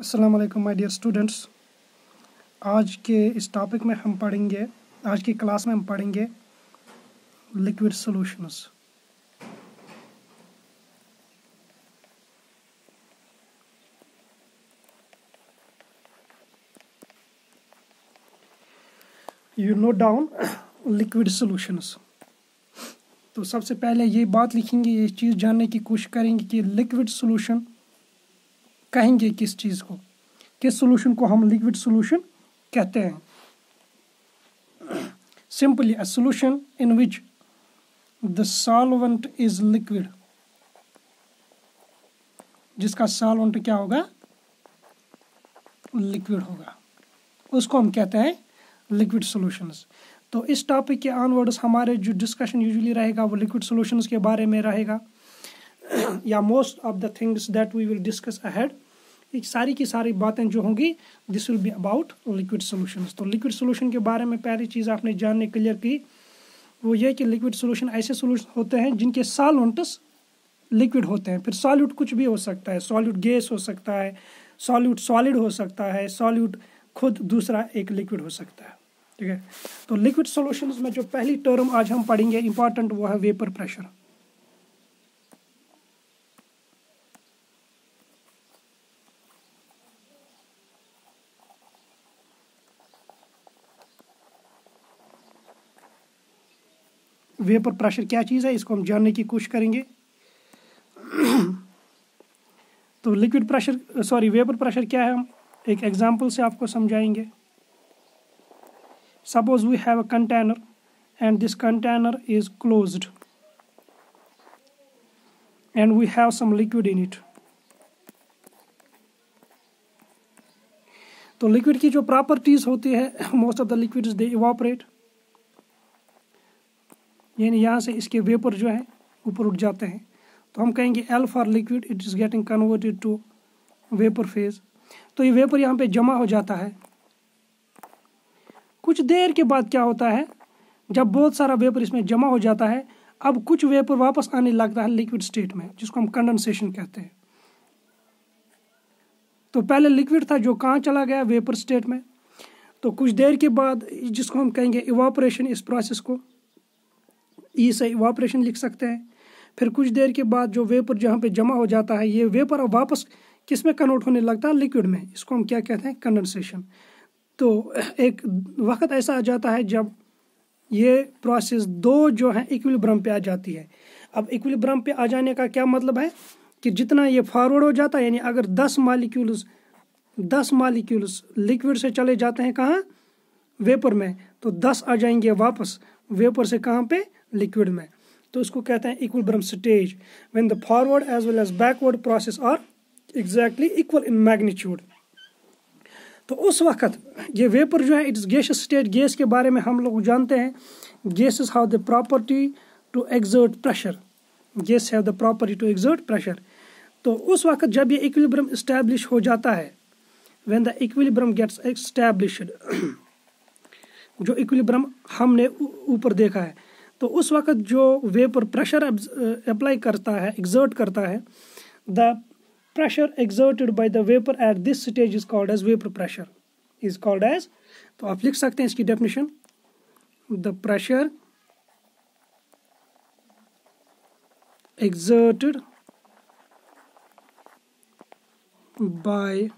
अस्सलाम वालेकुम my dear students. आज के इस टॉपिक में हम पढ़ेंगे, आज की क्लास में हम पढ़ेंगे liquid solutions. You note down liquid solutions. तो सबसे पहले ये बात लिखेंगे, ये चीज़ जानने की कोशिश करेंगे कि लिक्विड सॉल्यूशन कहेंगे किस चीज़ को, किस सॉल्यूशन को हम लिक्विड सॉल्यूशन कहते हैं। Simply a solution in which the solvent is liquid, जिसका सॉल्वेंट क्या होगा, लिक्विड होगा, उसको हम कहते हैं लिक्विड सॉल्यूशंस। तो इस टॉपिक के ऑनवर्ड्स हमारे जो डिस्कशन यूजुअली रहेगा वो लिक्विड सॉल्यूशंस के बारे में रहेगा, या most of the things that we will discuss ahead, एक सारी की सारी बातें जो होंगी this will be about liquid solutions. तो लिक्विड सॉल्यूशन के बारे में पहली चीज़ आपने जानने क्लियर की वो ये कि लिक्विड सॉल्यूशन ऐसे सॉल्यूशन होते हैं जिनके सॉल्वेंट्स लिक्विड होते हैं। फिर सॉल्यूट कुछ भी हो सकता है, सॉल्यूट गैस हो सकता है, सॉल्यूट सॉलिड हो सकता है, सॉल्यूट खुद दूसरा एक लिक्विड हो सकता है। ठीक है, तो लिक्विड सॉल्यूशंस में जो पहली टर्म आज हम पढ़ेंगे इंपॉर्टेंट वो है वेपर प्रेशर। वेपर प्रेशर क्या चीज़ है, इसको हम जानने की कोशिश करेंगे। तो लिक्विड प्रेशर वेपर प्रेशर क्या है, हम एक एग्जांपल से आपको समझाएंगे। Suppose we have a container and this container is closed and we have some liquid in it. तो लिक्विड की जो प्रॉपर्टीज होती है, most of the liquids they evaporate, यानी यहाँ से इसके वेपर जो है ऊपर उठ जाते हैं। तो हम कहेंगे L for liquid, it is getting converted to vapour phase. तो ये वेपर यहाँ पे जमा हो जाता है। कुछ देर के बाद क्या होता है, जब बहुत सारा वेपर इसमें जमा हो जाता है, अब कुछ वेपर वापस आने लगता है लिक्विड स्टेट में, जिसको हम कंडेंसेशन कहते हैं। तो पहले लिक्विड था जो कहाँ चला गया, वेपर स्टेट में। तो कुछ देर के बाद, जिसको हम कहेंगे इवापोरेशन, इस प्रोसेस को ई से इवापोरेशन लिख सकते हैं। फिर कुछ देर के बाद जो वेपर जहाँ पे जमा हो जाता है, ये वेपर अब वापस किस में कन्वर्ट होने लगता है, लिक्विड में। इसको हम क्या कहते हैं, कंडेंसेशन। तो एक वक्त ऐसा आ जाता है जब ये प्रोसेस दो जो है इक्विलिब्रियम पे आ जाती है। अब इक्विलिब्रियम पे आ जाने का क्या मतलब है कि जितना ये फॉरवर्ड हो जाता है, यानी अगर 10 मालिक्यूल्स लिक्विड से चले जाते हैं कहाँ, वेपर में, तो 10 आ जाएंगे वापस वेपर से कहाँ पे, लिक्विड में। तो इसको कहते हैं equilibrium stage, when the forward as well as backward process are exactly equal in magnitude. तो उस वक्त ये वेपर जो है इट्स गैसियस स्टेट। गैस के बारे में हम लोग जानते हैं, gases have the property to exert pressure, gas have the property to exert pressure. तो उस वक्त जब ये इक्विलिब्रियम एस्टैब्लिश हो जाता है, when the equilibrium gets established, जो इक्विलिब्रियम हमने ऊपर देखा है, तो उस वक्त जो वेपर प्रेशर अप्लाई करता है, एक्सर्ट करता है, the pressure exerted by the vapour at this stage is called as vapour pressure, is called as. तो आप लिख सकते हैं इसकी definition, the pressure exerted by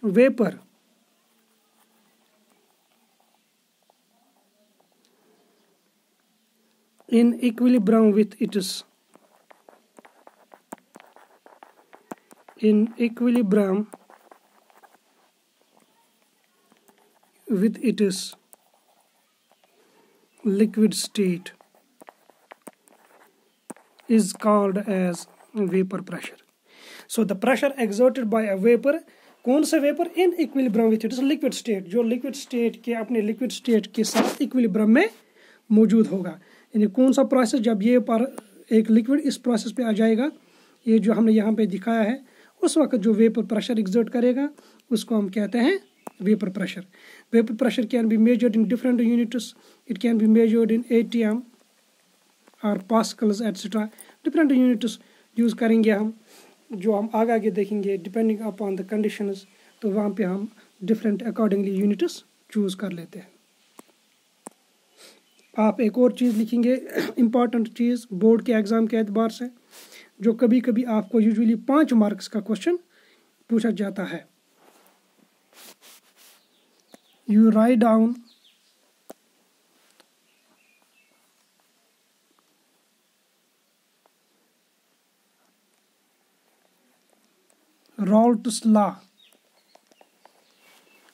vapor in equilibrium with its liquid state is called as vapor pressure. So the pressure exerted by a vapor, कौन सा vapour, in equilibrium with its liquid state, जो liquid state के अपने liquid state के साथ equilibrium में मौजूद होगा। यानी कौन सा प्रोसेस, जब ये पर एक लिक्विड इस प्रोसेस पे आ जाएगा, ये जो हमने यहाँ पे दिखाया है, उस वक्त जो वेपर प्रेशर एक्सर्ट करेगा उसको हम कहते हैं vapour pressure. Vapour pressure can be measured in different units, it can be measured in ATM और pascals etcetera, different units use करेंगे हम। जो हम आगे देखेंगे डिपेंडिंग अपॉन द कंडीशंस, तो वहाँ पे हम डिफरेंट अकॉर्डिंगली यूनिट्स चूज़ कर लेते हैं। आप एक और चीज़ लिखेंगे, इम्पॉर्टेंट चीज़ बोर्ड के एग्ज़ाम के एतबार से, जो कभी कभी आपको यूजुअली 5 मार्क्स का क्वेश्चन पूछा जाता है। You write down Raoult's law.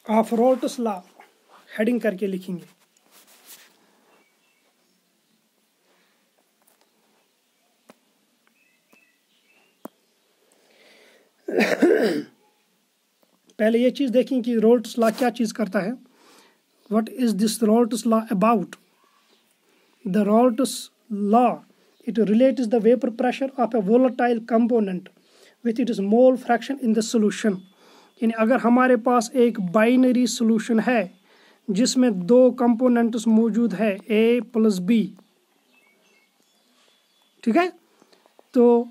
आप रॉल्ट्स लॉ हेडिंग करके लिखेंगे। पहले ये चीज़ देखें कि रॉल्ट्स लॉ क्या चीज़ करता है। What is this Raoult's law about? The Raoult's law, it relates the vapour pressure of a volatile component with it is mole fraction in the solution. यानी अगर हमारे पास एक बाइनरी सोल्यूशन है जिसमें 2 कंपोनेंट्स मौजूद है A + B, ठीक है, तो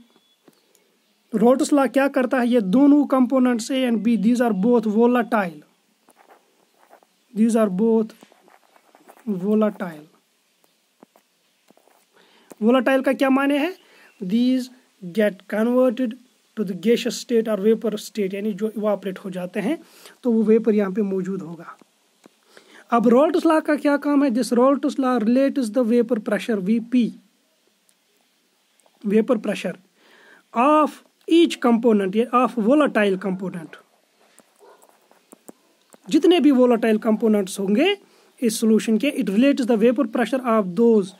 रॉल्ट्स लॉ क्या करता है, ये दोनों components A and B, these are both volatile, these are both volatile. Volatile का क्या माने है? These get converted to the gaseous state और वेपर स्टेट, यानी जो इवापोरेट हो जाते हैं तो वो वेपर यहाँ पे मौजूद होगा। अब रॉल्ट्स लॉ का क्या काम है? This Raoult's law relates the vapour pressure Vp, vapour pressure of each component, या ऑफ वोलाटाइल कंपोनेंट। जितने भी वोलाटाइल कंपोनेंट्स होंगे इस सॉल्यूशन के, it relates the vapour pressure of those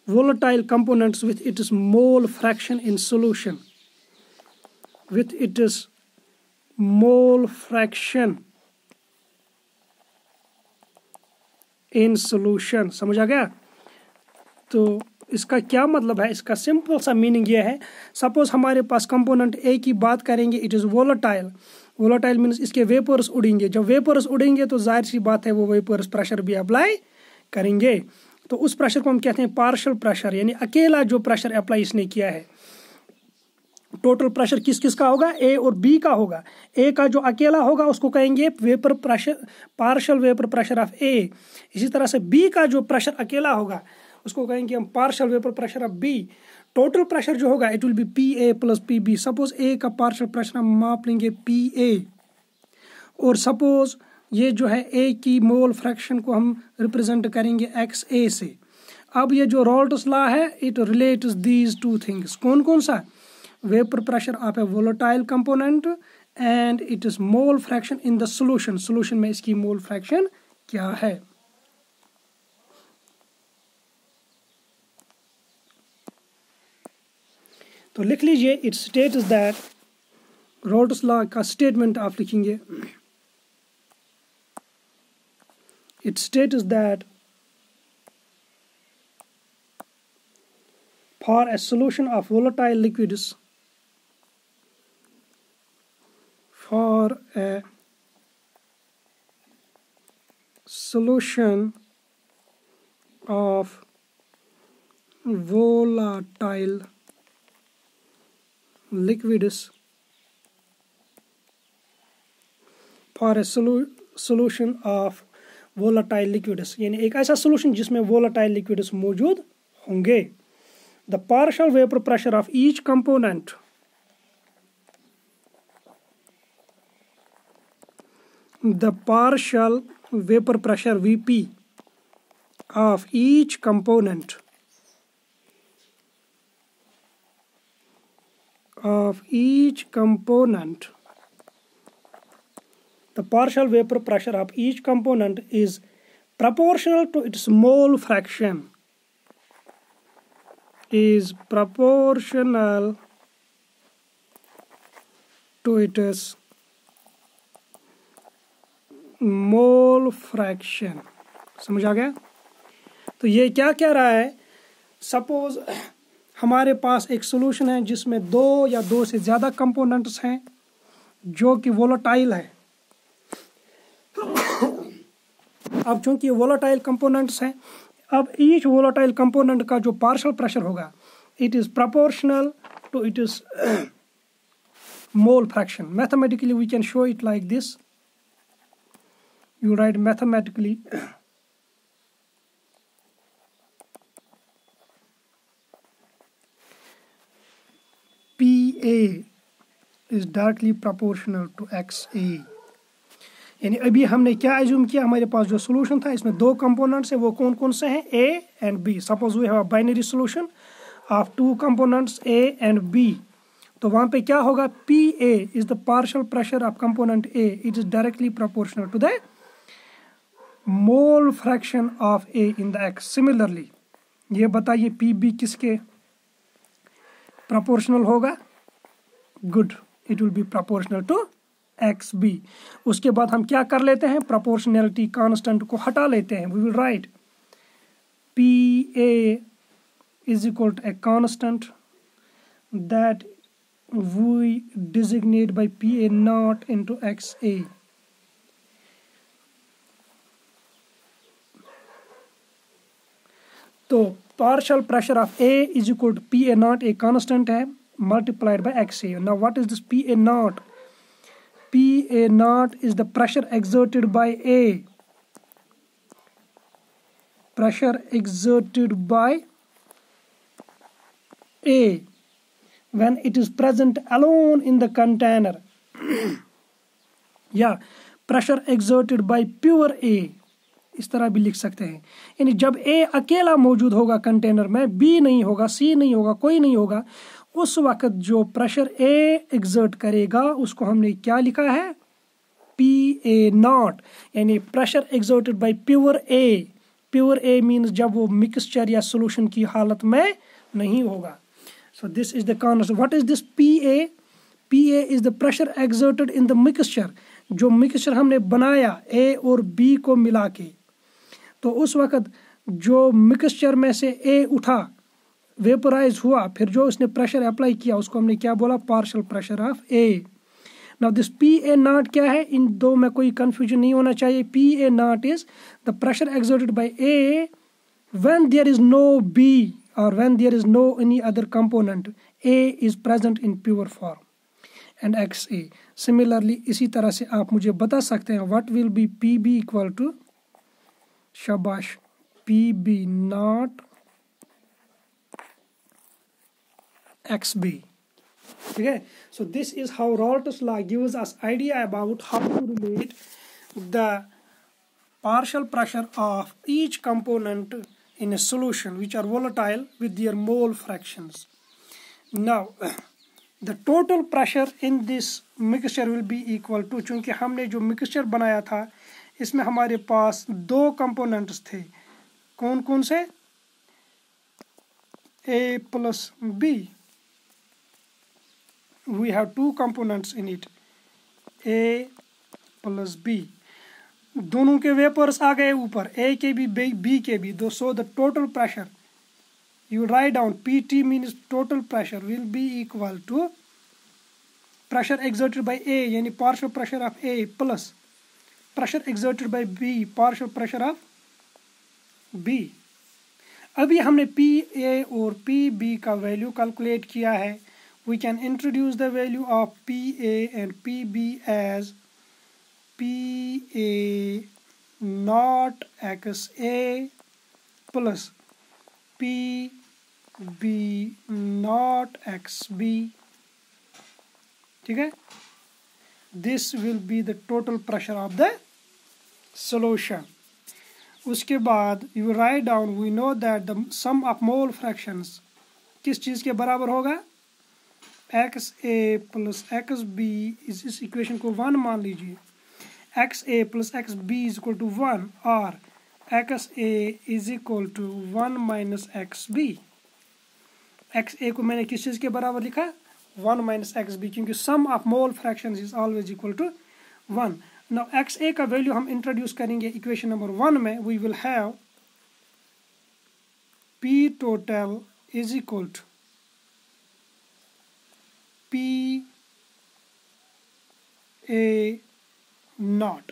volatile components with its mole fraction in solution, with its mole fraction in solution। समझ आ गया? तो इसका क्या मतलब है? इसका सिंपल सा मीनिंग ये है, सपोज हमारे पास कंपोनेंट ए की बात करेंगे, it is volatile. Volatile means इसके वेपर्स उड़ेंगे। जब वेपर्स उड़ेंगे तो जाहिर सी बात है वो वेपर्स प्रेशर भी अप्लाई करेंगे, तो उस प्रेशर को हम कहते हैं पार्शियल प्रेशर, यानी अकेला जो प्रेशर अप्लाई इसने किया है। टोटल प्रेशर किस किस का होगा? ए और बी का होगा। ए का जो अकेला होगा उसको कहेंगे vapour pressure, partial vapour pressure of A. इसी तरह से बी का जो प्रेशर अकेला होगा उसको कहेंगे हम partial vapour pressure of B. Total pressure जो होगा it will be PA + PB। Suppose A का पार्शियल प्रेशर हम माप लेंगे PA, और सपोज ये जो है ए की मोल फ्रैक्शन को हम रिप्रेजेंट करेंगे XA से। अब ये जो रॉल्ट्स लॉ है इट रिलेट्स दीज 2 थिंग्स। कौन कौन सा? Vapour pressure of a volatile component and it is mole fraction in the solution. Solution में इसकी मोल फ्रैक्शन क्या है? तो लिख लीजिए, इट स्टेट्स दैट, रॉल्ट्स लॉ का स्टेटमेंट आप लिखेंगे, it states that for a solution of volatile liquids, for a solution of volatile liquids, for a solution of volatile liquids, यानी एक ऐसा सोल्यूशन जिसमें वोलाटाइल लिक्विड्स मौजूद होंगे। The partial vapour pressure of each component, the partial vapour pressure Vp of each component the partial vapor pressure of each component is proportional to its mole fraction, is proportional to its mole fraction। समझ आ गया? तो ये क्या कह रहा है? Suppose हमारे पास एक सॉल्यूशन है जिसमें 2 या 2 से ज़्यादा कंपोनेंट्स हैं जो कि वोलेटाइल है। अब चूंकि ये वोलेटाइल कंपोनेंट्स हैं, अब ईच वोलेटाइल कंपोनेंट का जो पार्शियल प्रेशर होगा it is proportional to it is mole fraction. Mathematically we can show it like this. You write mathematically PA is directly proportional to XA. यानी अभी हमने क्या assume किया, हमारे पास जो सोल्यूशन था इसमें दो कंपोनेंट्स है, वो कौन कौन से हैं, A and B. Suppose we have a binary solution of two components A and B. तो वहाँ पे क्या होगा, PA is the partial pressure of component A. It is directly proportional to the mole fraction of A in the X. Similarly, ये बताइए PB किसके proportional होगा? Good, it will be proportional to XB. उसके बाद हम क्या कर लेते हैं, proportionality constant को हटा लेते हैं. We will write PA is equal to a constant that we designate by PA naught into XA. तो partial pressure of A is equal to PA naught, a constant है, multiplied by XA. Now what is this PA naught? PA naught is the pressure exerted by A. Pressure exerted by A when it is present alone in the container. या pressure exerted by pure A, इस तरह भी लिख सकते हैं. यानी जब A अकेला मौजूद होगा कंटेनर में, B नहीं होगा, C नहीं होगा, कोई नहीं होगा, उस वक्त जो प्रेशर A एग्जर्ट करेगा उसको हमने क्या लिखा है, PA नॉट. यानी pressure exerted by pure A. Pure A means जब वो मिक्सचर या सोल्यूशन की हालत में नहीं होगा. So this is the concept. What is this PA? PA is the pressure exerted in the mixture. जो मिक्सचर हमने बनाया A और B को मिला के, तो उस वक्त जो मिक्सचर में से A उठा, वेपराइज हुआ, फिर जो उसने प्रेशर अप्लाई किया उसको हमने क्या बोला, partial pressure of A. Now this PA not क्या है, इन दो में कोई कंफ्यूजन नहीं होना चाहिए. PA not is the pressure exerted by A when there is no B or when there is no any other component. A is present in pure form and XA. Similarly, इसी तरह से आप मुझे बता सकते हैं what will be PB equal to, शाबाश, PB not XB. ठीक है. So this is how Raoult's law gives us idea about how to relate the partial pressure of each component in a solution which are volatile with their mole fractions. Now the total pressure in this mixture will be equal to, चूंकि हमने जो mixture बनाया था इसमें हमारे पास दो components थे, कौन कौन से, A plus B. We have two components in it, A plus B. दोनों के वेपर्स आ गए ऊपर, A के भी B के भी. So the total pressure, you write down PT means total pressure will be equal to pressure exerted by A, यानी partial pressure of A, plus pressure exerted by B, partial pressure of B. अभी हमने PA और PB का value calculate किया है. We can introduce the value of PA and PB as PA not XA plus PB not XB. ठीक है. This will be the total pressure of the solution. उसके बाद you write down, we know that the sum of mole fractions किस चीज़ के बराबर होगा, XA plus XB. इस equation को 1 मान लीजिए. XA plus XB is equal to 1 or XA is equal to 1 minus XB. XA को मैंने किस चीज़ के बराबर लिखा, 1 minus XB, क्योंकि sum of mole fractions is always equal to 1. Now XA का वैल्यू हम इंट्रोड्यूस करेंगे इक्वेशन नंबर 1 में. We will have P total is equal to PA not.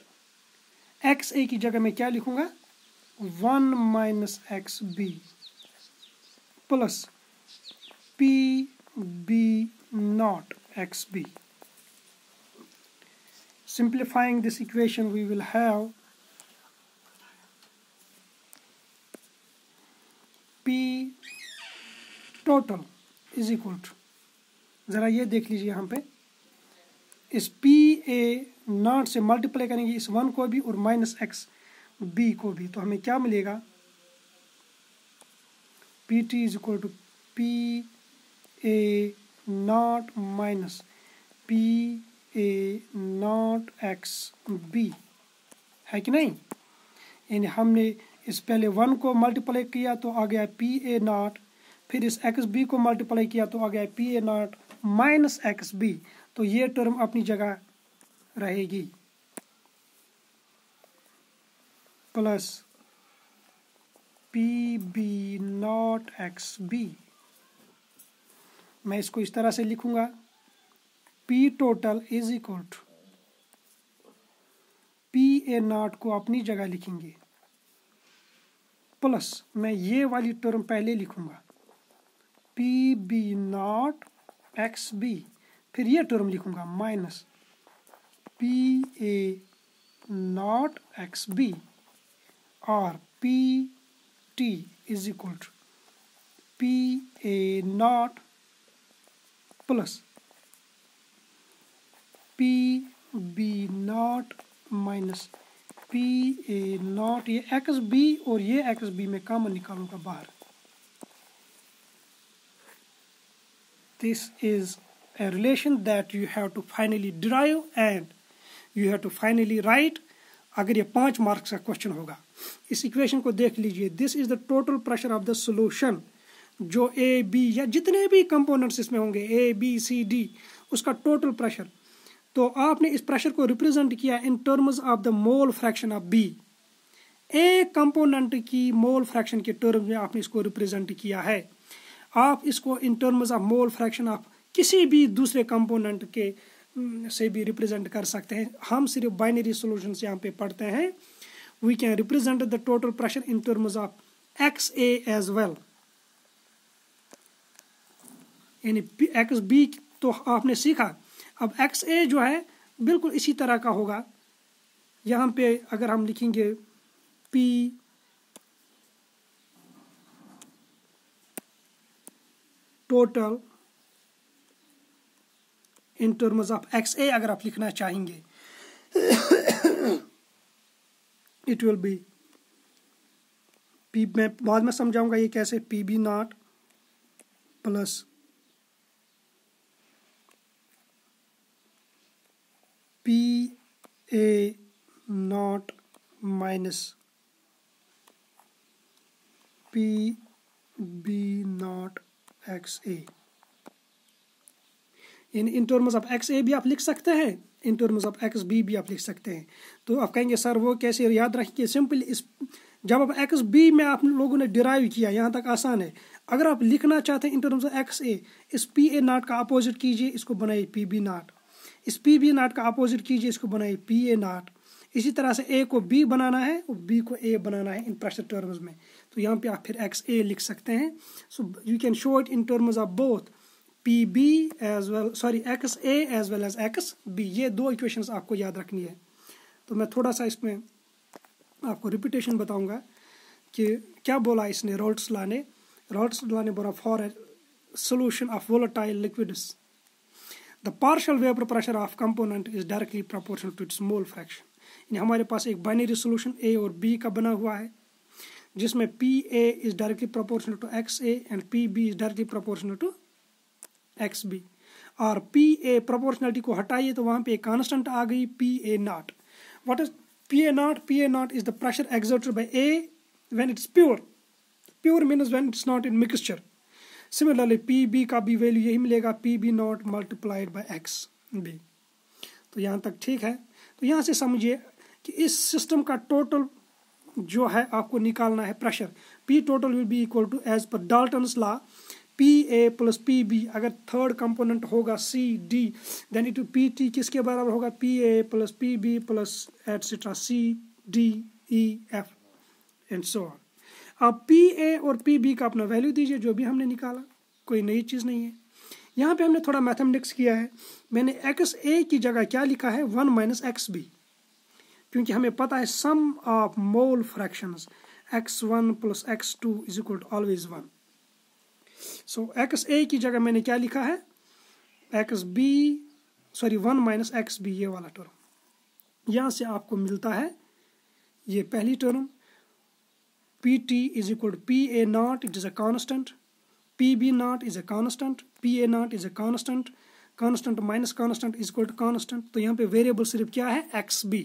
XA की जगह मैं क्या लिखूंगा, 1 minus XB plus PB not XB. simplifying this equation we will have P total is equal to, ज़रा ये देख लीजिए यहाँ पे, इस PA0 से मल्टीप्लाई करेंगे इस 1 को भी और माइनस XB को भी, तो हमें क्या मिलेगा, PT is equal to PA0 minus PA0 XB, है कि नहीं। यानी हमने इस पहले 1 को मल्टीप्लाई किया तो आ गया PA0, फिर इस XB को मल्टीप्लाई किया तो आ गया PA0 माइनस XB, तो ये टर्म अपनी जगह रहेगी, प्लस PB0 XB। मैं इसको इस तरह से लिखूंगा, P total is equal to PA0 को अपनी जगह लिखेंगे, प्लस मैं ये वाली टर्म पहले लिखूंगा PB0 XB, फिर ये टर्म लिखूंगा माइनस PA0 XB और PT is equal to PA0 plus PB0 minus PA0, ये XB और ये XB में कॉमन निकालूंगा बाहर। This is a relation that you have to finally derive and you have to finally write। अगर ये 5 marks का क्वेश्चन होगा, इस इक्वेशन को देख लीजिए, this is the total pressure of the solution, जो ए बी या जितने भी कंपोनेंट्स इसमें होंगे ए बी सी डी, उसका टोटल प्रेशर। तो आपने इस प्रेशर को रिप्रेजेंट किया in terms of the mole fraction of B, एक कंपोनेंट की मोल फ्रैक्शन के टर्म में आपने इसको रिप्रेजेंट किया है। आप इसको इन terms of mole fraction of किसी भी दूसरे कंपोनेंट के से भी रिप्रेजेंट कर सकते हैं। हम सिर्फ बाइनरी सॉल्यूशंस यहाँ पे पढ़ते हैं। We can represent the total pressure in terms of XA as well, यानी XB तो आपने सीखा। अब XA जो है बिल्कुल इसी तरह का होगा। यहाँ पे अगर हम लिखेंगे P total in terms of XA, अगर आप लिखना चाहेंगे इट विल बी P, मैं बाद में समझाऊंगा ये कैसे, PB0 plus PA0 minus PB0 XA। In terms of XA भी आप लिख सकते हैं, इन टर्म्स ऑफ XB भी आप लिख सकते हैं। तो आप कहेंगे सर वो कैसे, याद रखिए सिंपल, इस जब आप XB में आप लोगों ने डिराइव किया, यहाँ तक आसान है। अगर आप लिखना चाहते हैं इन टर्म्स ऑफ XA, इस PA0 का अपोजिट कीजिए, इसको बनाइए PB0, इस PB0 का अपोजिट कीजिए, इसको बनाइए PA0। इसी तरह से A को B बनाना है और B को A बनाना है इन प्रेशर टर्म्स में, तो यहाँ पे आप फिर XA लिख सकते हैं। So you can show it in terms of both PB as well, sorry XA as well as XB। ये दो इक्वेशंस आपको याद रखनी है। तो मैं थोड़ा सा इसमें आपको रिपीटेशन बताऊंगा कि क्या बोला इसने, रोल्ट्स लॉ ने बोला for a solution of volatile liquids the partial vapor pressure of component is directly proportional to its mole fraction। यानी हमारे पास एक बाइनरी सोल्यूशन A और B का बना हुआ है, जिसमें PA is directly proportional to XA and PB is directly proportional to XB। और PA प्रोपोर्शनलिटी को हटाइए तो वहाँ पे एक कांस्टेंट आ गई PA0। What is PA0? PA0 is the pressure exerted by A when it's pure means when it's not in mixture। Similarly PB का भी वैल्यू यही मिलेगा, PB0 मल्टीप्लाइड बाय XB। तो यहाँ तक ठीक है। तो यहाँ से समझिए कि इस सिस्टम का टोटल जो है आपको निकालना है pressure, P total will be equal to as per Dalton's law PA plus PB। अगर थर्ड कंपोनेंट होगा CD, देन इट PT किसके बराबर होगा, PA plus PB plus etcetera CDEF and so on. अब PA और PB का अपना value दीजिए, जो भी हमने निकाला, कोई नई चीज़ नहीं है। यहाँ पे हमने थोड़ा मैथमेटिक्स किया है। मैंने XA की जगह क्या लिखा है 1 माइनस XB, क्योंकि हमें पता है sum of mole fractions x1 plus x2 is equal to always 1। So XA की जगह मैंने क्या लिखा है 1 माइनस XB, ये वाला टर्म। यहाँ से आपको मिलता है ये पहली term PT is equal to PA not, it is a constant, PB not is a constant, PA not is a constant, constant minus constant is equal to constant. तो यहाँ पे वेरिएबल सिर्फ क्या है XB।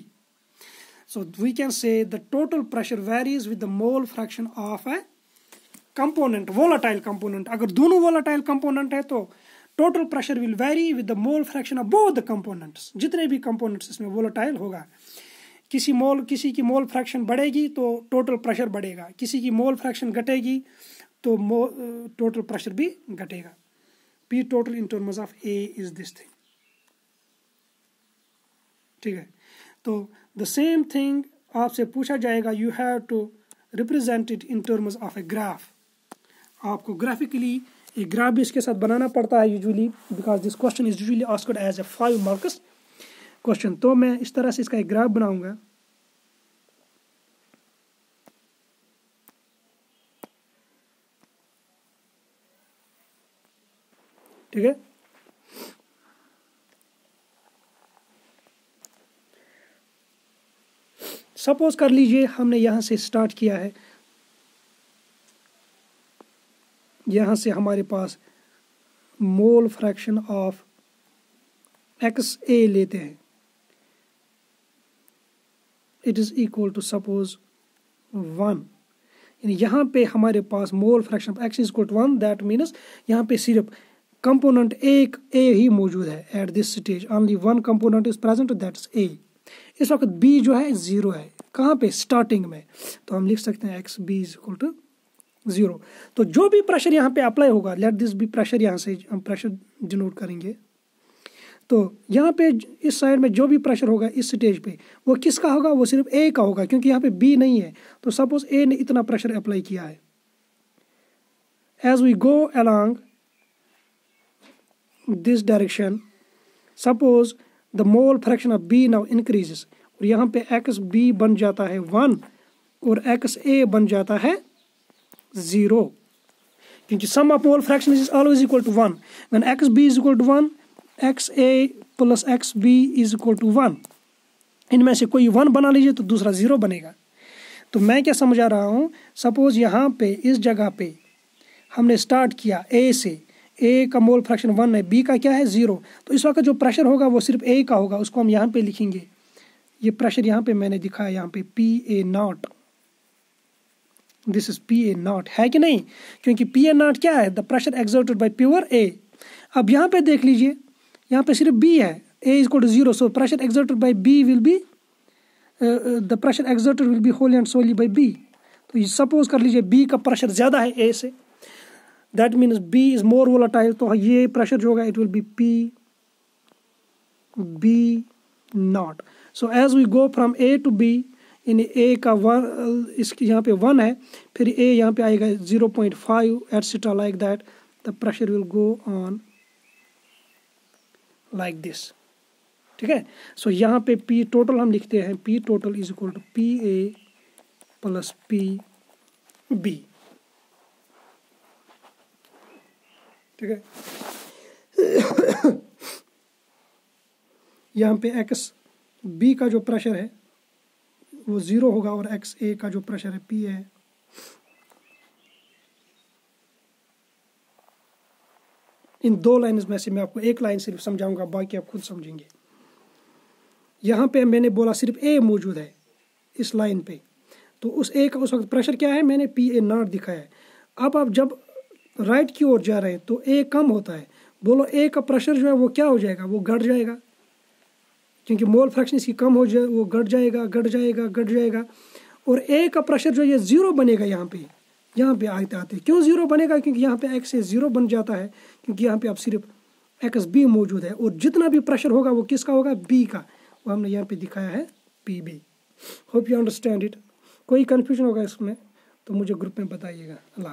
So we can say the total pressure varies with the mole fraction of a component, volatile component. अगर दोनों volatile component है तो total pressure will vary with the mole fraction of both the components. जितने भी components इसमें volatile होगा, किसी की mole fraction बढ़ेगी तो total pressure बढ़ेगा, किसी की mole fraction घटेगी तो total pressure भी घटेगा। P total in terms of A is this thing, ठीक है। तो द सेम थिंग आपसे पूछा जाएगा, you have to represent it in terms of a graph. आपको ग्राफिकली एक ग्राफ भी इसके साथ बनाना पड़ता है usually, because this question is usually asked as a 5 marks question. तो मैं इस तरह से इसका एक ग्राफ बनाऊंगा, ठीक है। सपोज कर लीजिए हमने यहाँ से स्टार्ट किया है, यहाँ से हमारे पास मोल फ्रैक्शन ऑफ XA लेते हैं, it is equal to suppose 1। यहाँ पे हमारे पास mole fraction of X is equal to 1, that means यहाँ पे सिर्फ कंपोनेंट एक A ही मौजूद है at this stage, only one component is present, that is A। इस वक्त B जो है 0 है, कहाँ पे स्टार्टिंग में, तो हम लिख सकते हैं XB इज इक्वल टू 0। तो जो भी प्रेशर यहाँ पे अप्लाई होगा, लेट दिस बी प्रेशर, यहाँ से हम प्रेशर डिनोट करेंगे। तो यहाँ पे इस साइड में जो भी प्रेशर होगा इस स्टेज पे, वो किसका होगा, वो सिर्फ A का होगा, क्योंकि यहाँ पे B नहीं है। तो सपोज A ने इतना प्रेशर अप्लाई किया है, as we go along this direction, suppose the mole fraction of B now increases, और यहाँ पे XB बन जाता है 1 और XA बन जाता है 0, क्योंकि sum of mole fraction is always equal to 1। When XB is equal to 1, XA plus XB is equal to 1। इनमें से कोई 1 बना लीजिए तो दूसरा 0 बनेगा। तो मैं क्या समझा रहा हूँ, सपोज यहाँ पे इस जगह पे हमने स्टार्ट किया A से, A का मोल फ्रैक्शन 1 है, B का क्या है 0। तो इस वक्त जो प्रेशर होगा वो सिर्फ A का होगा, उसको हम यहाँ पे लिखेंगे। ये प्रेशर यहाँ पे मैंने दिखाया, यहाँ पे PA not, this is PA not, है कि नहीं, क्योंकि PA नॉट क्या है, the pressure exerted bye pure A। अब यहाँ पे देख लीजिए, यहाँ पे सिर्फ B है, A is equal to 0, so pressure exerted by B will be, the pressure exerted will be wholly and solely by B। तो सपोज कर लीजिए B का प्रेशर ज़्यादा है A से, that means B is more volatile, तो ये pressure जो होगा it will be PB not. So as we go from A to B, in A का 1, इसकी यहाँ पे 1 है, फिर A यहाँ पे आएगा 0.5 etcetera like that, the pressure will go on like this, ठीक है। सो यहाँ पे P टोटल हम लिखते हैं, P total is equal to PA plus PB, ठीक है। यहाँ पे XB का जो प्रेशर है वो 0 होगा और XA का जो प्रेशर है P है। इन 2 लाइन्स में से मैं आपको एक लाइन सिर्फ समझाऊंगा, बाकी आप खुद समझेंगे। यहाँ पे मैंने बोला सिर्फ A मौजूद है इस लाइन पे, तो उस A का उस वक्त प्रेशर क्या है, मैंने PA नॉट दिखाया है। अब आप जब राइट की ओर जा रहे हैं तो A कम होता है, बोलो A का प्रेशर जो है वो क्या हो जाएगा, वो घट जाएगा, क्योंकि मोल फ्रैक्शन इसकी कम हो जाए, वो घट जाएगा घट जाएगा घट जाएगा, और A का प्रेशर जो ये 0 बनेगा। यहाँ पे आते आते क्यों 0 बनेगा, क्योंकि यहाँ पे X से 0 बन जाता है, क्योंकि यहाँ पे अब सिर्फ XB मौजूद है, और जितना भी प्रेशर होगा वो किसका होगा, B का, वो हमने यहाँ पे दिखाया है PB। Hope you understand it. कोई कन्फ्यूजन होगा इसमें तो मुझे ग्रुप में बताइएगा। अल्लाह।